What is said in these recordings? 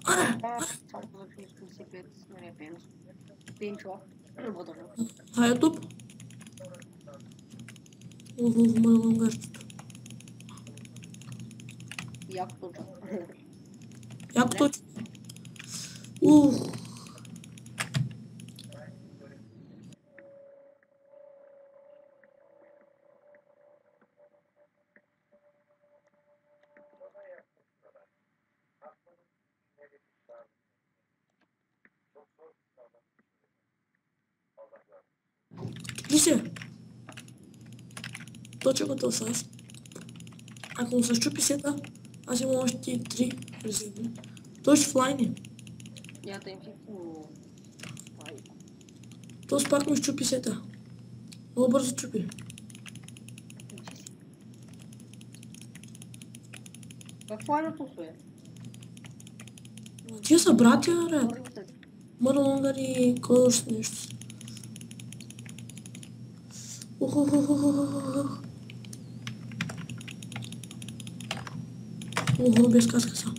Аре! Само запиши 55 нали, пенс. Пенчо. Работа. А Ютуб? В малонгарчето. Яко точно. Як точно? Ух. Вижте. Точно готов с. Ако му се щупи сета, аз имам още 3 резервни. Той ще флайне. Я да им хипно. Той пак му щупи сета. Много бързо чупи. Какво е на това? Тия са братя, ре. Мърлонгър и кой още нещо. Ого, без каска са.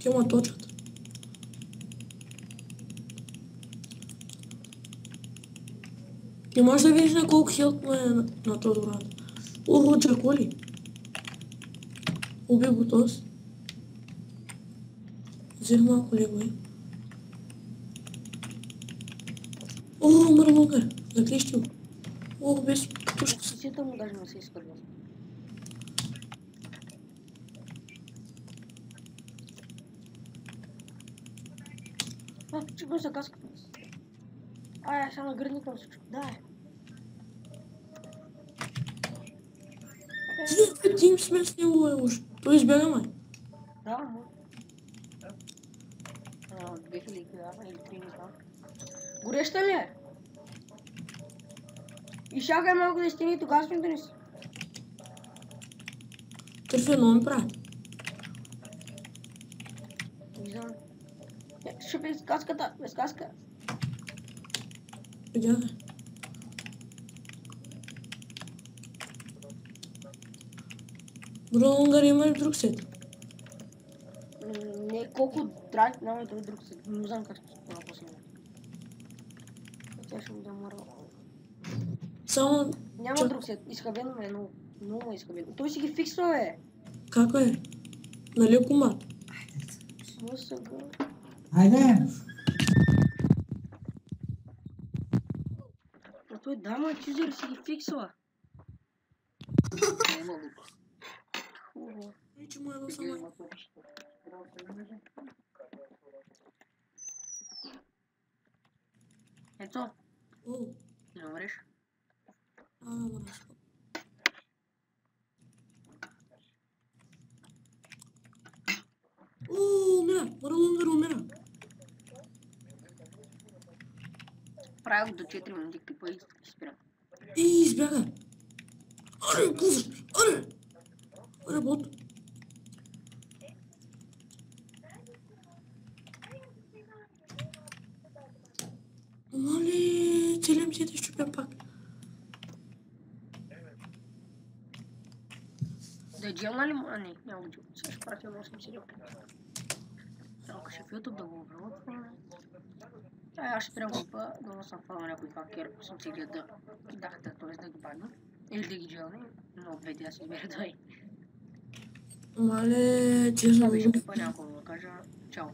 Те ма точат. Не можеш да видиш на колко хилт му е на този брат. Ого, джаколи. Уби го този. Взех малко легове. Ого, мърлонгър. Заклещи го. Ого, без пушка. Сета му даже не се изкърва. Чекай за каската. Ай, сега нагърникам всичко. Дай. Тим сме с него е уж. Той избяга май. Да, му. 2000 или 3, не знам. Гореща ли е? И шакай малко да стигне, тогава сме донеси. Търфи едно ми прави. Не знам. Ще без каската, без каска. Видях. Мърлонгър има ли друг сет? Не, колко драйв, няма и друг сет. Не знам как ще се напусне. Тя ще му да мърва. Само... Няма друг сет, изхабено ме е много. Много е изхабено. Той си ги фиксва, бе. Как е? Нали комат? Мъсъга. Хайде! А той дама чузер си ги фиксва. Няма лук. Хубаво. Вече му едно само. Ето, О, не умреш. мърш. О, умира. Мърлонгър умира. Правя го до 4 минути, клипа и спирам. И избяга. Аре, кузър. Аре. Аре, бот. Мали, целям си да щупя пак. Да е джелна ли му? А не, няма го джел. Сега ще пратя 8-7. Трябва ще в YouTube да го обработваме. Аз ще трябва да много съм фанал някой хакер, съм си гледа кидахте, т.е. да ги багна. Или да ги джелне, но двете да си избера той. Мале, честно. Това беше клипа, някой да кажа. Чао.